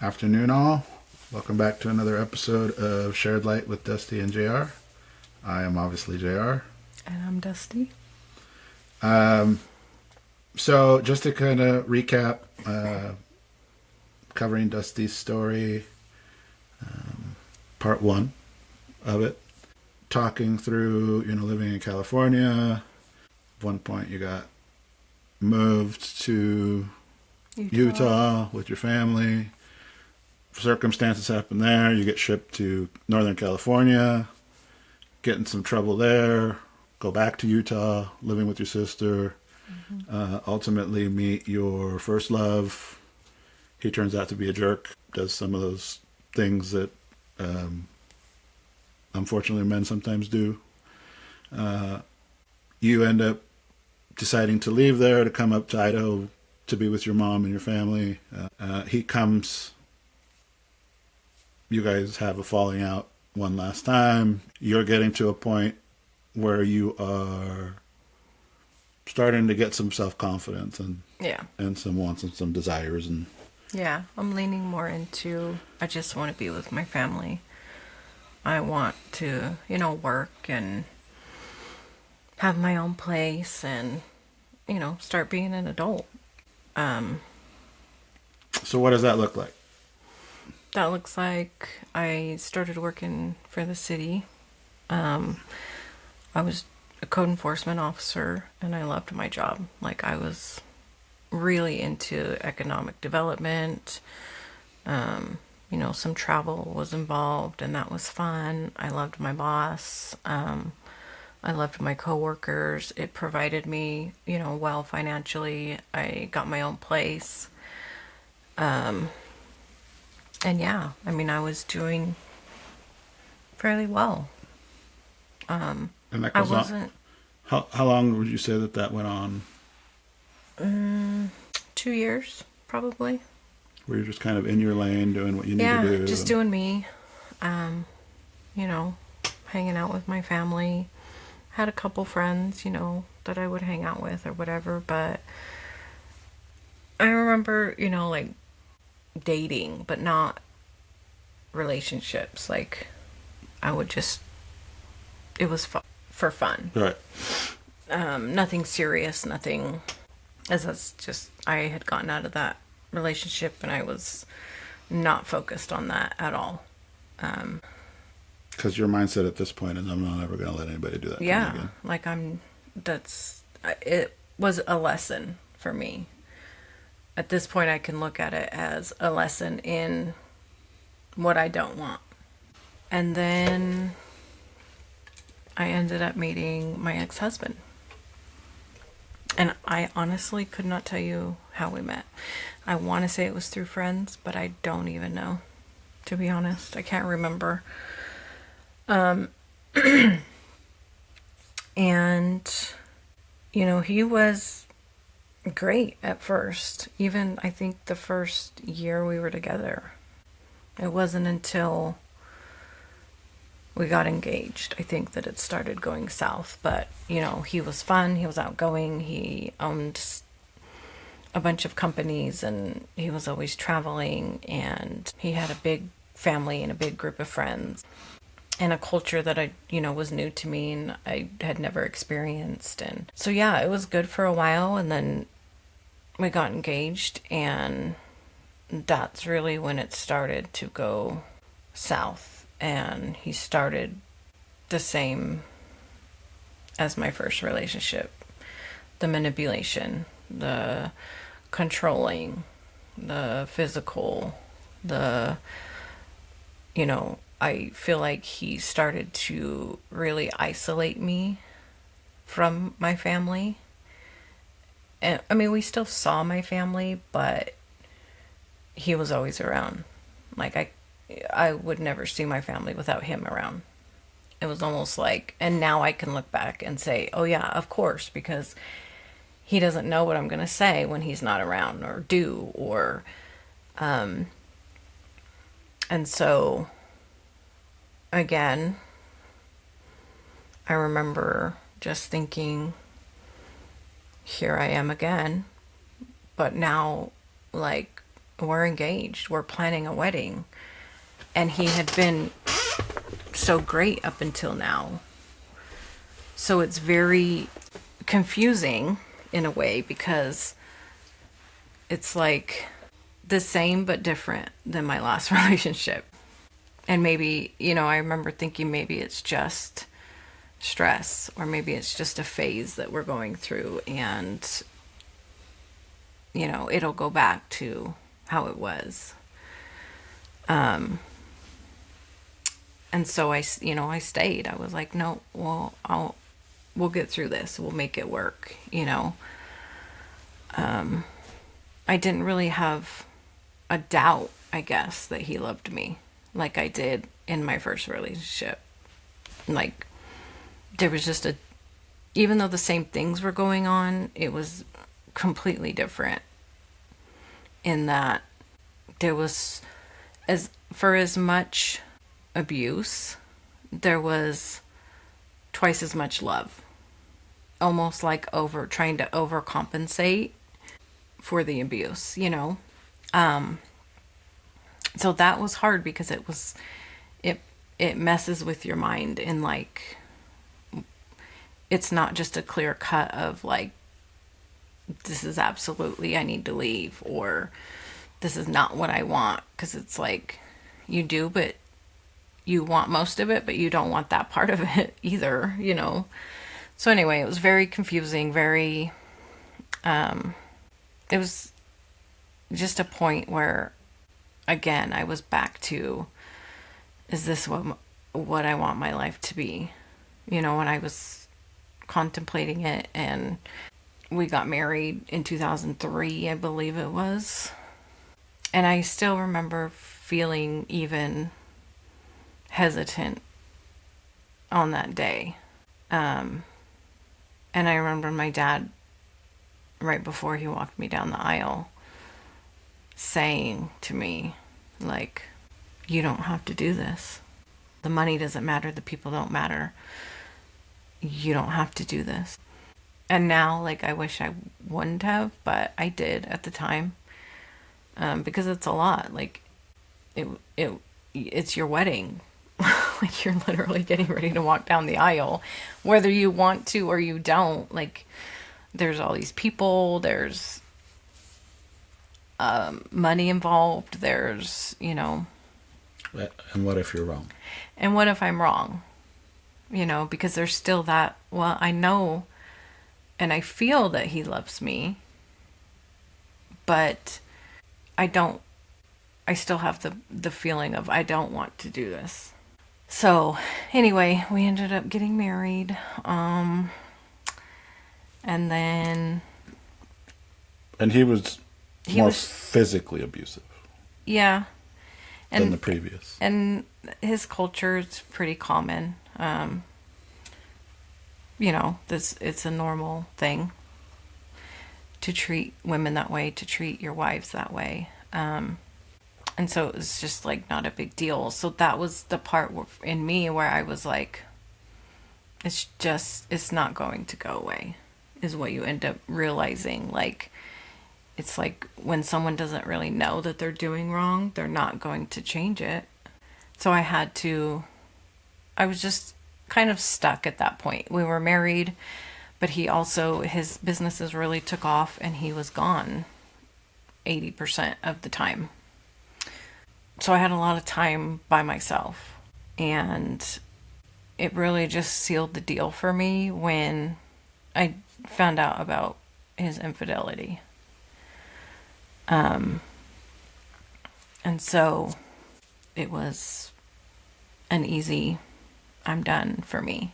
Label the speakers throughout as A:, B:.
A: Afternoon, all. Welcome back to another episode of Shared Light with Dusty and JR. I am obviously JR.
B: And I'm Dusty.
A: So, just to kind of recap, covering Dusty's story, part one of it, talking through, living in California. At one point, you got moved to Utah with your family. Circumstances happen there. You get shipped to Northern California, get in some trouble there, go back to Utah, living with your sister, ultimately meet your first love. He turns out to be a jerk, does some of those things that unfortunately men sometimes do. You end up deciding to leave there to come up to Idaho to be with your mom and your family. He comes. You guys have a falling out one last time. You're getting to a point where you are starting to get some self-confidence and some wants and some desires. And
B: Yeah, I'm leaning more into I just want to be with my family. I want to, work and have my own place and, start being an adult.
A: So what does that look like?
B: That looks like I started working for the city. I was a code enforcement officer and I loved my job. Like I was really into economic development. Some travel was involved and that was fun. I loved my boss. I loved my coworkers. It provided me, well financially. I got my own place. And yeah, I was doing fairly well.
A: And that
B: I
A: goes
B: wasn't
A: on. How long would you say that went on?
B: 2 years, probably.
A: Where you're just kind of in your lane doing what you need
B: Yeah,
A: to do?
B: just doing me. Hanging out with my family. Had a couple friends, that I would hang out with or whatever. But I remember, like dating, but not relationships. Like I would just, it was for fun.
A: Right.
B: Nothing serious, nothing, as that's just, I had gotten out of that relationship and I was not focused on that at all.
A: Because your mindset at this point is, I'm not ever going to let anybody do that to me again.
B: Like it was a lesson for me. At this point, I can look at it as a lesson in what I don't want. And then I ended up meeting my ex-husband. And I honestly could not tell you how we met. I want to say it was through friends, but I don't even know. To be honest, I can't remember. And, he was great at first. Even, I think, the first year we were together. It wasn't until we got engaged, I think, that it started going south. But, he was fun. He was outgoing. He owned a bunch of companies and he was always traveling. And he had a big family and a big group of friends. And a culture that I, was new to me and I had never experienced. And so, yeah, it was good for a while. And then we got engaged and that's really when it started to go south. And he started the same as my first relationship. The manipulation, the controlling, the physical, I feel like he started to really isolate me from my family. And we still saw my family, but he was always around. Like I would never see my family without him around. It was almost like, and now I can look back and say, oh yeah, of course, because he doesn't know what I'm going to say when he's not around or do, or, and so again, I remember just thinking, here I am again, but now, like, we're engaged, we're planning a wedding. And he had been so great up until now. So it's very confusing in a way, because it's like the same but different than my last relationship. And maybe, I remember thinking maybe it's just stress, or maybe it's just a phase that we're going through, and it'll go back to how it was. And so I stayed. I was like, no, well, we'll get through this. We'll make it work. I didn't really have a doubt, I guess, that he loved me like I did in my first relationship. Like, there was just even though the same things were going on, it was completely different in that there was, as much abuse, there was twice as much love. Almost like trying to overcompensate for the abuse, So that was hard, because it messes with your mind, and like, it's not just a clear cut of like, this is absolutely, I need to leave, or this is not what I want. Because it's like, you do, but you want most of it, but you don't want that part of it either, So anyway, it was very confusing, very, it was just a point where, again, I was back to, is this what I want my life to be? When I was contemplating it, and we got married in 2003, I believe it was. And I still remember feeling even hesitant on that day. And I remember my dad, right before he walked me down the aisle, saying to me, like, you don't have to do this. The money doesn't matter. The people don't matter. You don't have to do this. And now, like, I wish I wouldn't have, but I did at the time. Because it's a lot. Like, it's your wedding. Like, you're literally getting ready to walk down the aisle, whether you want to or you don't. Like, there's all these people, there's money involved, there's,
A: And what if you're wrong?
B: And what if I'm wrong? Because there's still that, well, I know and I feel that he loves me, but I still have the feeling of, I don't want to do this. So anyway, we ended up getting married. And then...
A: And he was physically abusive.
B: Yeah.
A: Than the previous.
B: And his culture is pretty common. It's a normal thing to treat women that way, to treat your wives that way. And so it was just like not a big deal. So that was the part in me where I was like, it's not going to go away, is what you end up realizing. Like, it's like when someone doesn't really know that they're doing wrong, they're not going to change it. So I was just kind of stuck at that point. We were married, but his businesses really took off, and he was gone 80% of the time. So I had a lot of time by myself, and it really just sealed the deal for me when I found out about his infidelity. And so it was an easy, I'm done for me.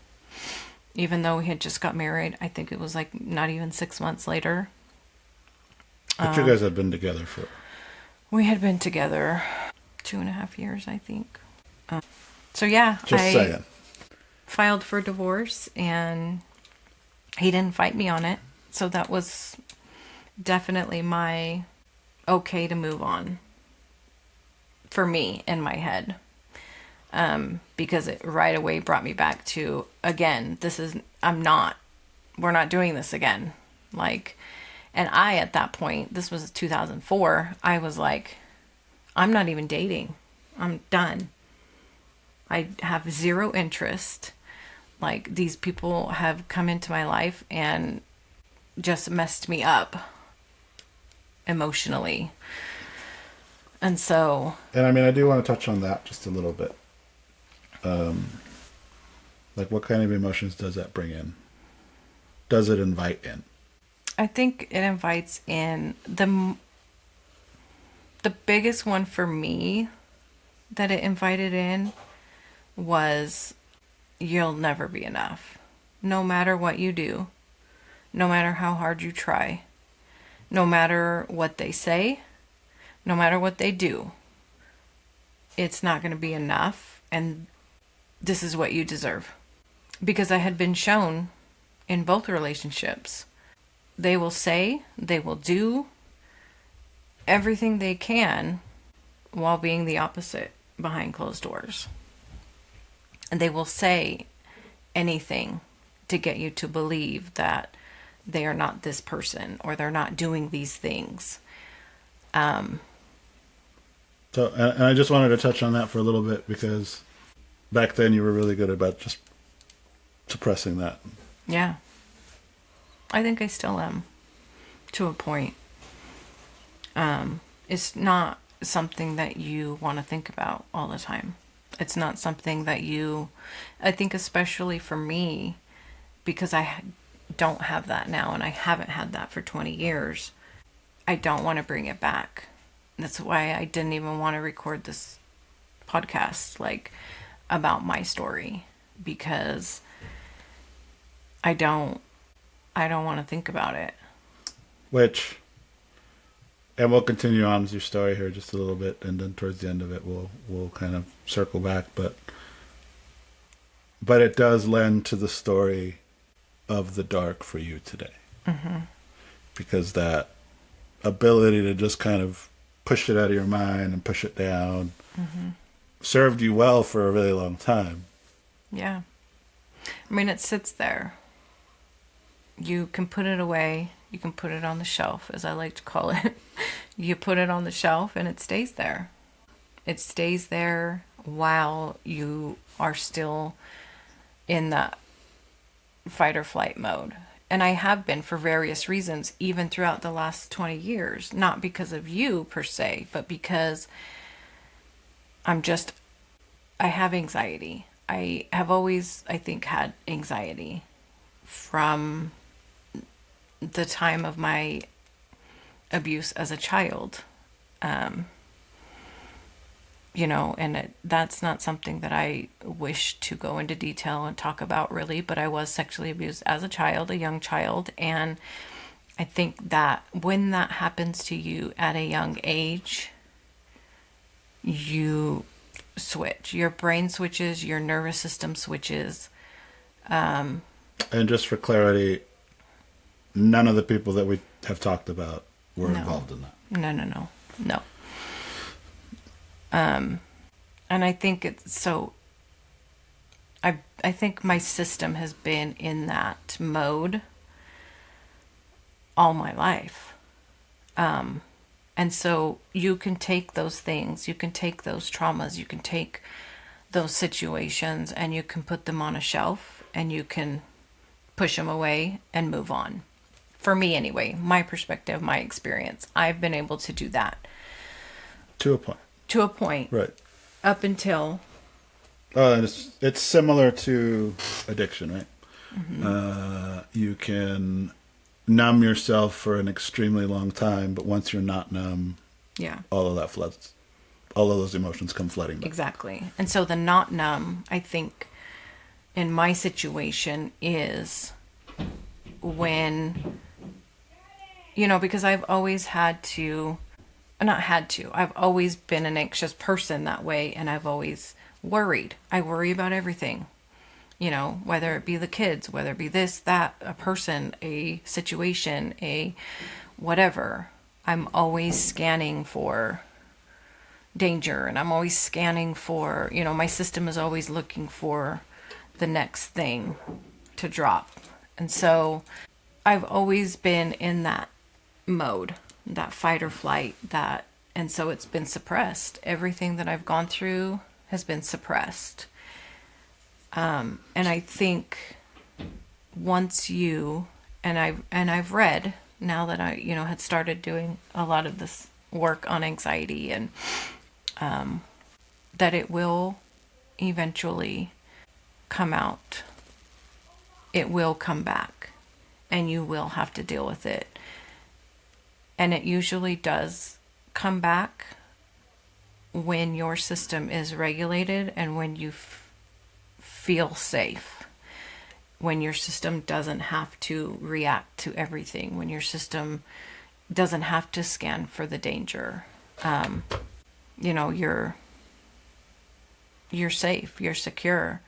B: Even though we had just got married, I think it was like not even 6 months later.
A: But you guys had been together for...
B: We had been together 2.5 years, I think. So yeah,
A: I
B: filed for divorce, and he didn't fight me on it. So that was definitely my okay to move on for me in my head. Because it right away brought me back to, again, we're not doing this again. Like, And I, at that point, this was 2004, I was like, I'm not even dating. I'm done. I have zero interest. Like, these people have come into my life and just messed me up emotionally. And so...
A: And I mean, I do want to touch on that just a little bit. Like, what kind of emotions does that bring in? Does it invite in?
B: I think it invites in the biggest one for me that it invited in was, you'll never be enough. No matter what you do, no matter how hard you try, no matter what they say, no matter what they do, it's not going to be enough, and this is what you deserve. Because I had been shown in both relationships, they will say, they will do everything they can while being the opposite behind closed doors. And they will say anything to get you to believe that they are not this person or they're not doing these things.
A: So, and I just wanted to touch on that for a little bit, because back then you were really good about just suppressing that.
B: Yeah. I think I still am, to a point. It's not something that you want to think about all the time. It's not something that I think especially for me, because I don't have that now and I haven't had that for 20 years, I don't want to bring it back. That's why I didn't even want to record this podcast, like, about my story, because I don't want to think about it.
A: And we'll continue on with your story here just a little bit, and then towards the end of it, we'll kind of circle back. But it does lend to the story of the dark for you today, because that ability to just kind of push it out of your mind and push it down served you well for a really long time.
B: Yeah. I mean, it sits there. You can put it away. You can put it on the shelf, as I like to call it. You put it on the shelf and it stays there. It stays there while you are still in that fight or flight mode. And I have been for various reasons, even throughout the last 20 years. Not because of you per se, but because I have anxiety. I have always, I think, had anxiety from the time of my abuse as a child. That's not something that I wish to go into detail and talk about really, but I was sexually abused as a child, a young child. And I think that when that happens to you at a young age, you switch. Your brain switches, your nervous system switches.
A: And just for clarity, none of the people that we have talked about were involved in that.
B: No. And I think it's so... I think my system has been in that mode all my life. And so you can take those things, you can take those traumas, you can take those situations, and you can put them on a shelf, and you can push them away and move on. For me anyway, my perspective, my experience, I've been able to do that.
A: To a point. Right.
B: Up until...
A: And it's similar to addiction, right? You can numb yourself for an extremely long time, but once you're not numb, all of that floods. All of those emotions come flooding back.
B: Exactly. And so the not numb, I think, in my situation is when, because I've always I've always been an anxious person that way, and I've always worried. I worry about everything, whether it be the kids, whether it be this, that, a person, a situation, a whatever. I'm always scanning for danger, and I'm always scanning for, my system is always looking for the next thing to drop. And so I've always been in that mode, that fight or flight, and so it's been suppressed. Everything that I've gone through has been suppressed. And I think once I've read, now that I, had started doing a lot of this work on anxiety, and that it will eventually come out. It will come back, and you will have to deal with it. And it usually does come back when your system is regulated and when you feel safe. When your system doesn't have to react to everything. When your system doesn't have to scan for the danger. You're safe. You're secure.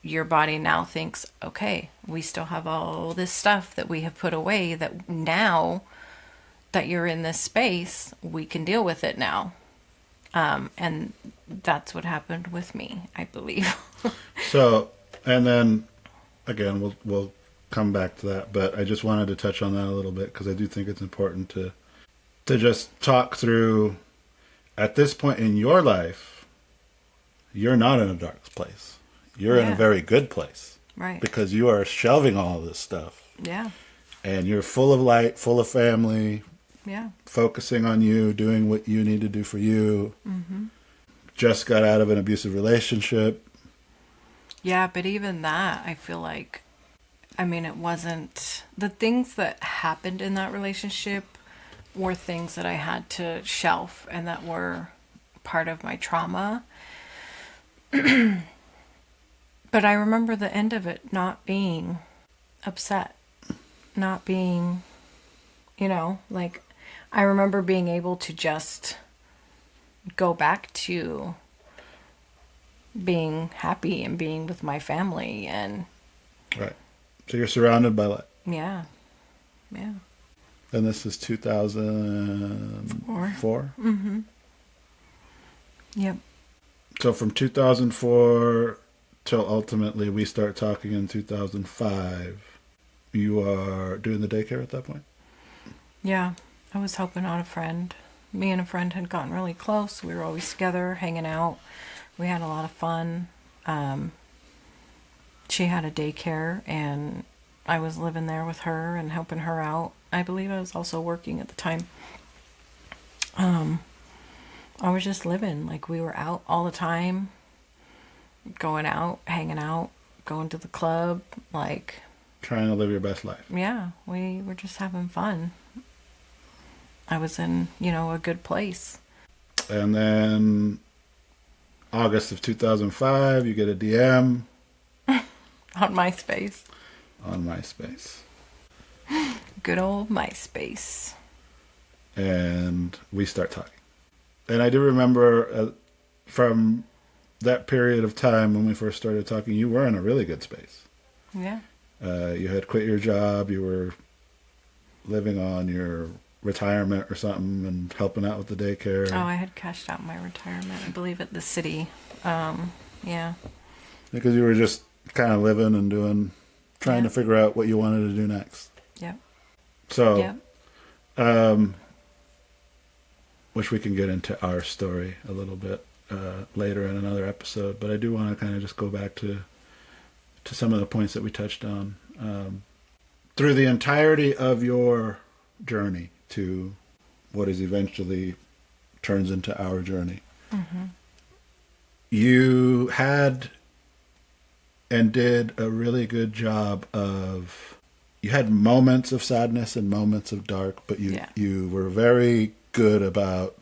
B: Your body now thinks, okay, we still have all this stuff that we have put away, that now that you're in this space, we can deal with it now. And that's what happened with me, I believe.
A: So, and then again, we'll come back to that, but I just wanted to touch on that a little bit because I do think it's important to just talk through, at this point in your life, you're not in a dark place. You're in a very good place.
B: Right.
A: Because you are shelving all of this stuff.
B: Yeah.
A: And you're full of light, full of family.
B: Yeah.
A: Focusing on you, doing what you need to do for you.
B: Mm-hmm.
A: Just got out of an abusive relationship.
B: Yeah, but even that, I feel like, it wasn't, the things that happened in that relationship were things that I had to shelf and that were part of my trauma. But I remember the end of it not being upset, not being, I remember being able to just go back to being happy and being with my family. And
A: right. So you're surrounded by light.
B: Yeah.
A: And this is 2004?
B: Mm-hmm. Yep.
A: So from 2004 till ultimately we start talking in 2005, you are doing the daycare at that point?
B: Yeah. I was helping out a friend. Me and a friend had gotten really close. We were always together, hanging out. We had a lot of fun. She had a daycare, and I was living there with her and helping her out. I believe I was also working at the time. I was just living. Like, we were out all the time, going out, hanging out, going to the club, like...
A: Trying to live your best life.
B: Yeah, we were just having fun. I was in, a good place.
A: And then August of 2005, you get a DM.
B: On MySpace.
A: On MySpace.
B: Good old MySpace.
A: And we start talking. And I do remember from that period of time when we first started talking, you were in a really good space.
B: Yeah.
A: You had quit your job. You were living on your retirement or something and helping out with the daycare.
B: Oh, I had cashed out my retirement, I believe, at the city. Yeah.
A: Because you were just kind of living and trying to figure out what you wanted to do next.
B: Yep.
A: So, which we can get into our story a little bit later in another episode, but I do want to kind of just go back to some of the points that we touched on. Through the entirety of your journey to what is eventually turns into our journey, you had and did a really good job of, you had moments of sadness and moments of dark, but you were very good about,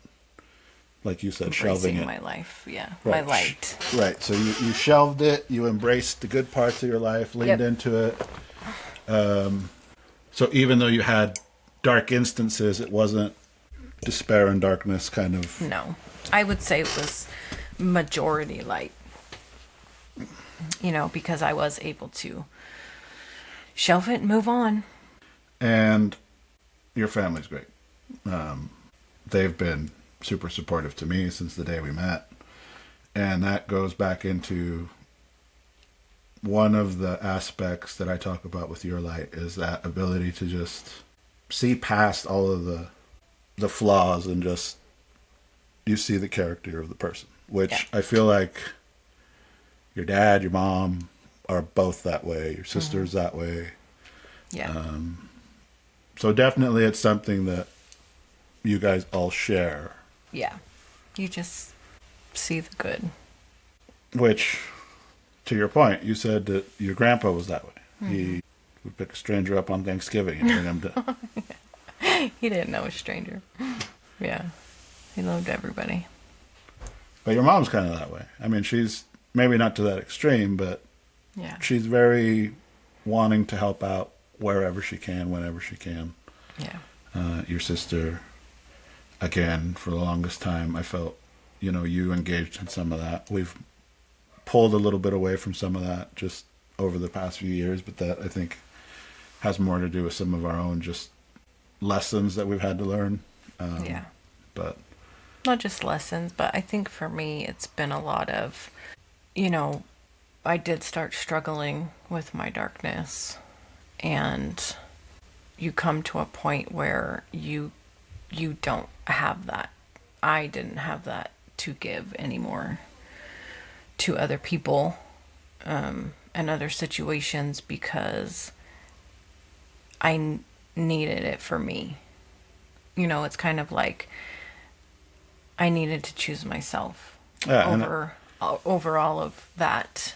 A: like you said, shelving it.
B: My life,
A: right.
B: My light.
A: Right, so you shelved it, you embraced the good parts of your life, leaned into it. So even though you had dark instances, it wasn't despair and darkness kind of...
B: No, I would say it was majority light. Because I was able to shelve it and move on.
A: And your family's great. They've been super supportive to me since the day we met. And that goes back into one of the aspects that I talk about with your light, is that ability to just see past all of the flaws and just you see the character of the person, which I feel like your dad, your mom are both that way. Your sister's that way.
B: Yeah.
A: So definitely it's something that you guys all share.
B: Yeah. You just see the good.
A: Which, to your point, you said that your grandpa was that way. He would pick a stranger up on Thanksgiving and bring him to...
B: He didn't know a stranger. Yeah. He loved everybody.
A: But your mom's kind of that way. I mean, she's maybe not to that extreme, but
B: Yeah.
A: she's very wanting to help out wherever she can, whenever she can.
B: Yeah.
A: Your sister, again, for the longest time, I felt, you engaged in some of that. We've pulled a little bit away from some of that just over the past few years, but that, I think, has more to do with some of our own just lessons that we've had to learn.
B: Yeah.
A: But
B: Not just lessons, but I think for me, it's been a lot of, I did start struggling with my darkness, and you come to a point where you don't have that. I didn't have that to give anymore to other people and other situations because I needed it for me. It's kind of like I needed to choose myself over all of that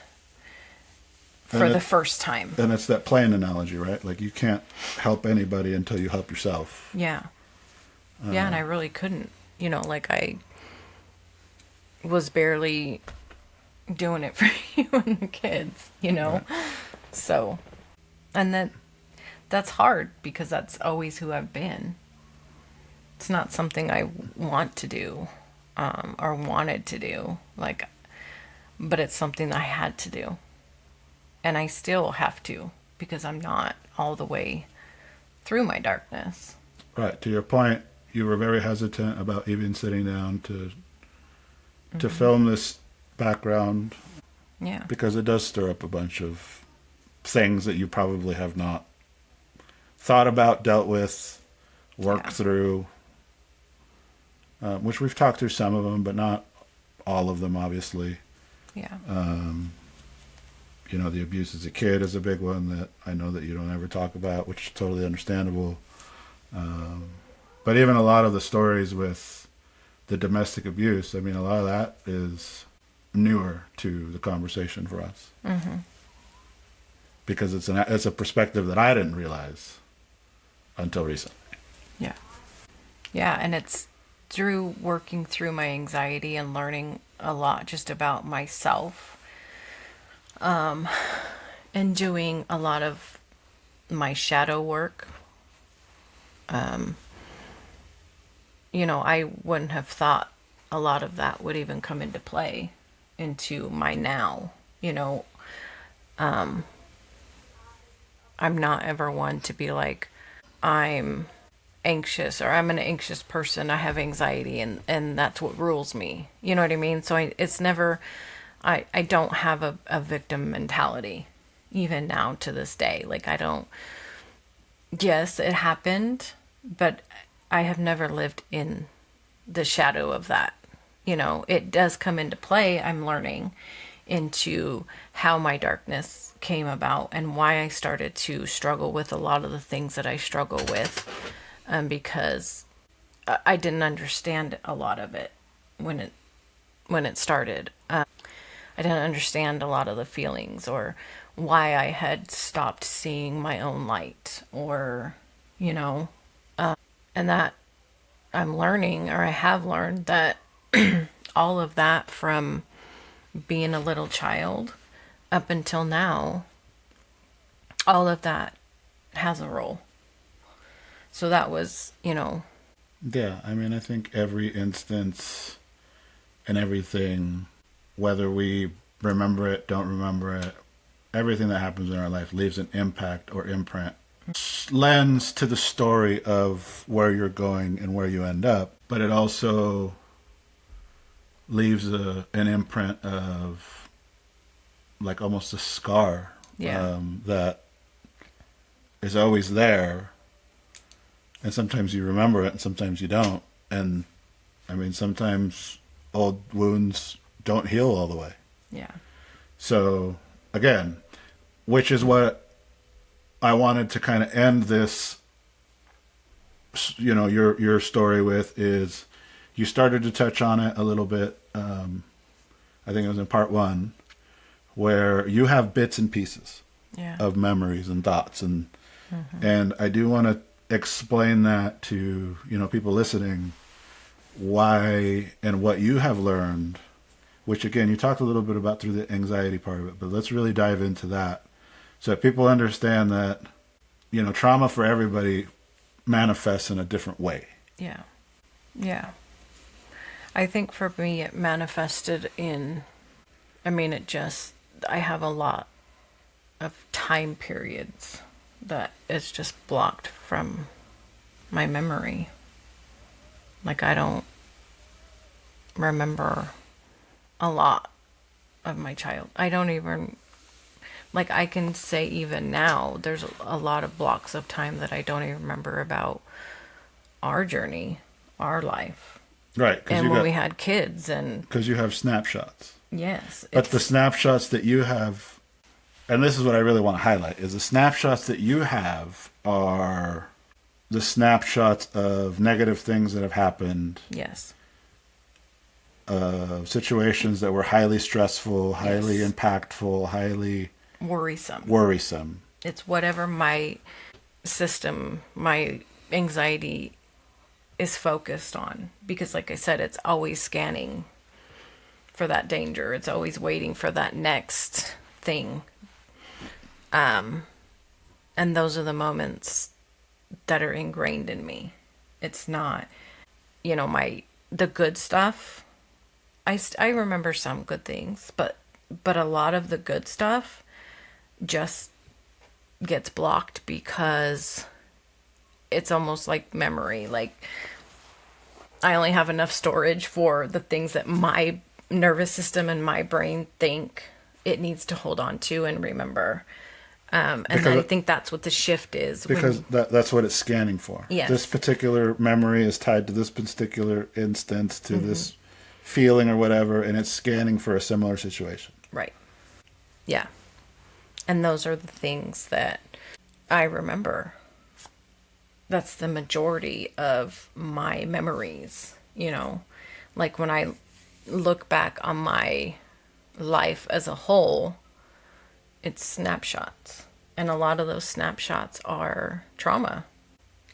B: for the first time.
A: And it's that plane analogy, right? Like you can't help anybody until you help yourself.
B: Yeah. Yeah, and I really couldn't. Like I was barely doing it for you and the kids, Right. So, and that's hard because that's always who I've been. It's not something I want to do or wanted to do, but it's something I had to do. And I still have to because I'm not all the way through my darkness.
A: Right. To your point, you were very hesitant about even sitting down to film this background.
B: Yeah.
A: Because it does stir up a bunch of things that you probably have not thought about, dealt with, worked through. Which we've talked through some of them, but not all of them, obviously.
B: Yeah.
A: The abuse as a kid is a big one that I know that you don't ever talk about, which is totally understandable. But even a lot of the stories with the domestic abuse, I mean, a lot of that is newer to the conversation for us.
B: Mm-hmm.
A: Because it's a perspective that I didn't realize until recently.
B: Yeah. Yeah, and it's through working through my anxiety and learning a lot just about myself, and doing a lot of my shadow work. I wouldn't have thought a lot of that would even come into play into my now. I'm not ever one to be like, I'm anxious or I'm an anxious person. I have anxiety and that's what rules me. You know what I mean? So it's never, I don't have a victim mentality even now to this day. Like yes, it happened, but I have never lived in the shadow of that. It does come into play. I'm learning into how my darkness came about and why I started to struggle with a lot of the things that I struggle with, because I didn't understand a lot of it when it started. I didn't understand a lot of the feelings or why I had stopped seeing my own light or, and that I'm learning, or I have learned that all of that from being a little child up until now, all of that has a role. So that was,
A: Yeah, I mean, I think every instance and everything, whether we remember it, don't remember it, everything that happens in our life leaves an impact or imprint. Lens to the story of where you're going and where you end up, but it also leaves an imprint of like almost a scar
B: Yeah.
A: that is always there, And sometimes you remember it and sometimes you don't. And I mean, sometimes old wounds don't heal all the way.
B: Yeah.
A: So again, which is what I wanted to kind of end this, you know, your story with, is you started to touch on it a little bit. I think it was in part 1, where you have bits and pieces of memories and thoughts, and I do want to explain that to, you know, people listening, why and what you have learned, which again you talked a little bit about through the anxiety part of it, but let's really dive into that so that people understand that, you know, trauma for everybody manifests in a different way.
B: Yeah. Yeah. I think for me it manifested in, I mean, I have a lot of time periods that is just blocked from my memory. Like, I don't remember a lot of my child. I don't even, like, I can say even now, there's a lot of blocks of time that I don't even remember about our journey, our life.
A: Right.
B: And when we had kids, and
A: because you have snapshots.
B: Yes.
A: But the snapshots that you have, and this is what I really want to highlight, is the snapshots that you have are the snapshots of negative things that have happened.
B: Yes.
A: Situations that were highly stressful, highly impactful, highly worrisome.
B: It's whatever my system, my anxiety is focused on. Because like I said, it's always scanning for that danger. It's always waiting for that next thing. And those are the moments that are ingrained in me. It's not, you know, the good stuff. I remember some good things, but a lot of the good stuff just gets blocked because it's almost like memory. Like, I only have enough storage for the things that my nervous system and my brain think it needs to hold on to and remember. And I think that's what the shift is.
A: Because that's what it's scanning for.
B: Yes.
A: This particular memory is tied to this particular instance, to this feeling or whatever, and it's scanning for a similar situation.
B: Right. Yeah. And those are the things that I remember. That's the majority of my memories, you know. Like, when I look back on my life as a whole, it's snapshots. And a lot of those snapshots are trauma,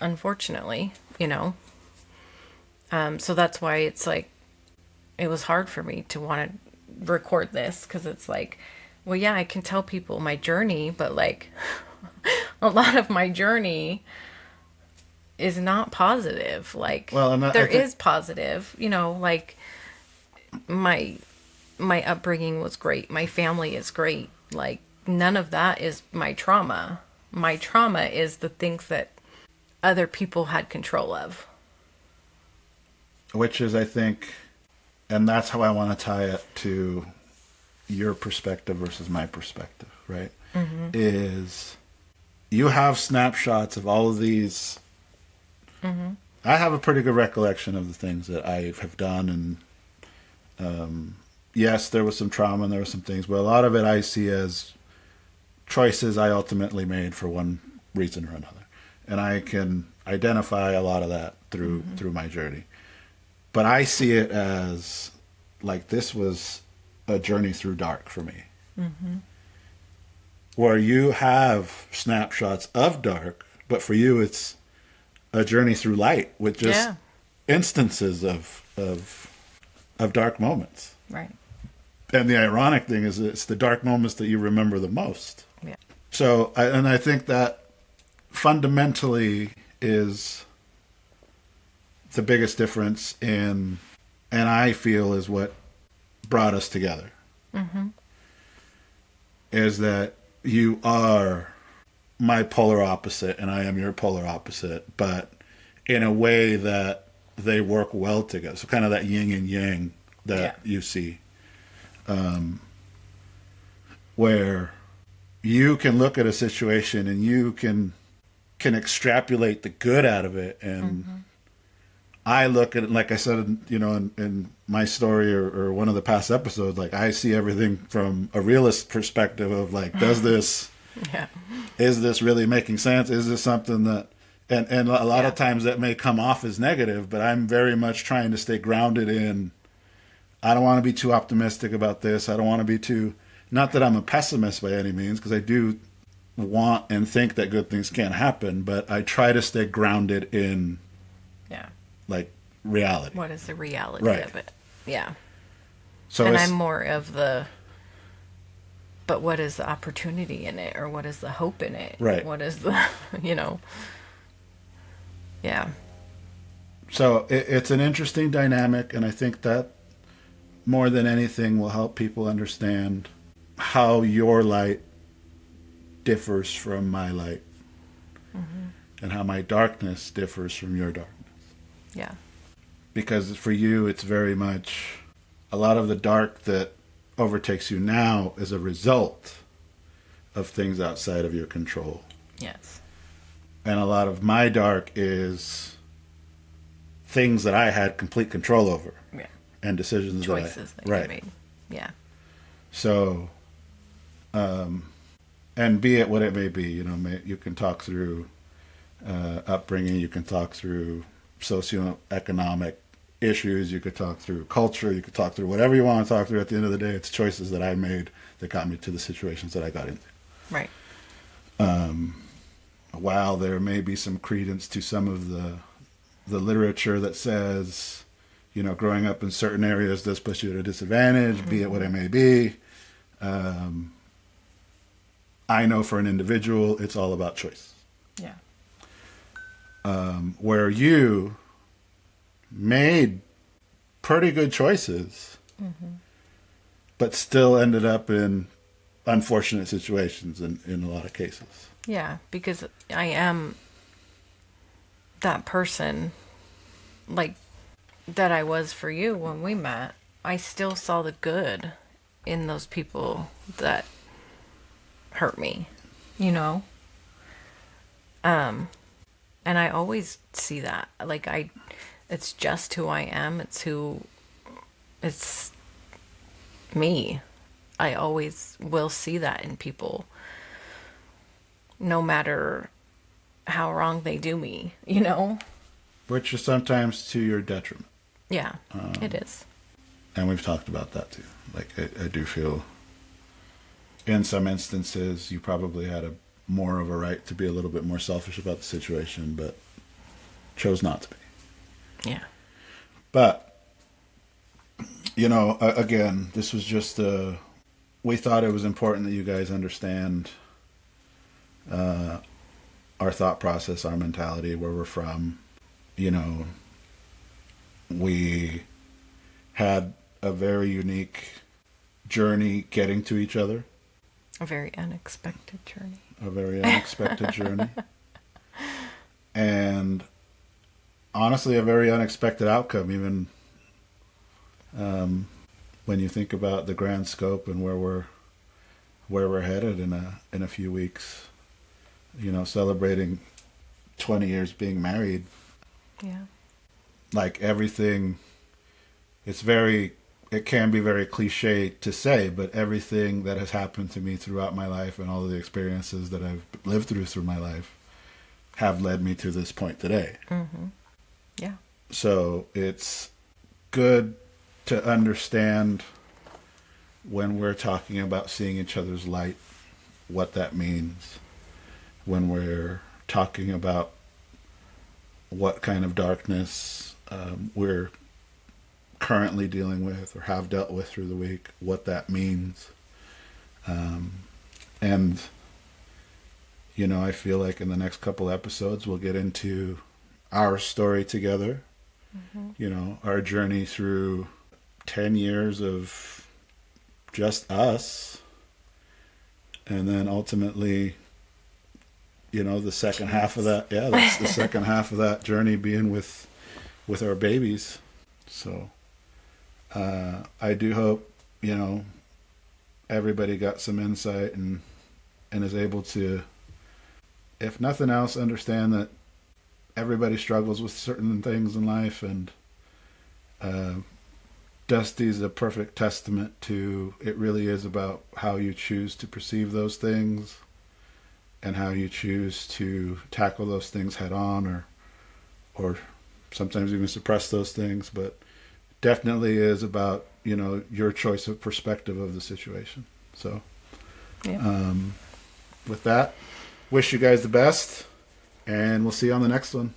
B: unfortunately, you know. So that's why it's like, it was hard for me to want to record this, because it's like, well, yeah, I can tell people my journey, but like a lot of my journey is not positive. Like, well, there is positive, you know, like my upbringing was great. My family is great. Like, none of that is my trauma. My trauma is the things that other people had control of.
A: Which is, I think, and that's how I want to tie it to your perspective versus my perspective, right? Mm-hmm. Is you have snapshots of all of these. Mm-hmm. I have a pretty good recollection of the things that I have done, and yes, there was some trauma and there were some things, but a lot of it I see as choices I ultimately made for one reason or another, and I can identify a lot of that through my journey. But I see it as like this was a journey through dark for me. Mm-hmm. Where you have snapshots of dark, but for you it's a journey through light with just instances of dark moments.
B: Right.
A: And the ironic thing is it's the dark moments that you remember the most.
B: Yeah.
A: So, I think that fundamentally is the biggest difference and I feel is what brought us together. Mm-hmm. Is that you are my polar opposite and I am your polar opposite, but in a way that they work well together. So kind of that yin and yang that you see. Where you can look at a situation and you can can extrapolate the good out of it. And I look at it, like I said, you know, in my story or one of the past episodes, like I see everything from a realist perspective of like, does this, is this really making sense? Is this something that, and a lot of times that may come off as negative, but I'm very much trying to stay grounded in, I don't want to be too optimistic about this. I don't want to be too, not that I'm a pessimist by any means, because I do want and think that good things can happen, but I try to stay grounded in like reality.
B: What is the reality of it? Yeah.
A: So
B: and I'm more of the, but what is the opportunity in it, or what is the hope in it?
A: Right.
B: What is the, you know? Yeah.
A: So it's an interesting dynamic, and I think that more than anything will help people understand how your light differs from my light, and how my darkness differs from your darkness.
B: Yeah.
A: Because for you, it's very much a lot of the dark that overtakes you now is a result of things outside of your control.
B: Yes.
A: And a lot of my dark is things that I had complete control over.
B: Yeah.
A: And decisions
B: choices that you made. Yeah.
A: So, and be it what it may be, you know, you can talk through upbringing, you can talk through socioeconomic issues, you could talk through culture, you could talk through whatever you want to talk through. At the end of the day, it's choices that I made that got me to the situations that I got into.
B: Right.
A: While there may be some credence to some of the literature that says, you know, growing up in certain areas does put you at a disadvantage, be it what it may be. I know for an individual, it's all about choice.
B: Yeah.
A: Where you made pretty good choices, but still ended up in unfortunate situations in a lot of cases.
B: Yeah, because I am that person, like, that I was for you when we met. I still saw the good in those people that hurt me, you know? And I always see that. Like, it's just who I am. It's me. I always will see that in people, no matter how wrong they do me, you know?
A: Which is sometimes to your detriment.
B: Yeah, it is.
A: And we've talked about that too. Like, I do feel in some instances you probably had more of a right to be a little bit more selfish about the situation, but chose not to be.
B: Yeah.
A: But, you know, again, this was just we thought it was important that you guys understand our thought process, our mentality, where we're from. You know, we had a very unique journey getting to each other.
B: A very unexpected journey.
A: A very unexpected journey. And honestly, a very unexpected outcome, even when you think about the grand scope and where we're headed in a few weeks. You know, celebrating 20 years being married.
B: Yeah.
A: Like everything, it can be very cliche to say, but everything that has happened to me throughout my life and all of the experiences that I've lived through my life have led me to this point today.
B: Mm-hmm. Yeah.
A: So it's good to understand when we're talking about seeing each other's light, what that means. When we're talking about what kind of darkness we're currently dealing with or have dealt with through the week, what that means. And, you know, I feel like in the next couple episodes, we'll get into our story together. Mm-hmm. You know, our journey through 10 years of just us. And then ultimately, you know, the second half of that, that's the second half of that journey being with our babies. So I do hope, you know, everybody got some insight and is able to if nothing else, understand that everybody struggles with certain things in life, and uh, Dusty's a perfect testament to it really is about how you choose to perceive those things and how you choose to tackle those things head on, or sometimes even suppress those things, but definitely is about, your choice of perspective of the situation. So
B: Yeah.
A: with that, wish you guys the best, and we'll see you on the next one.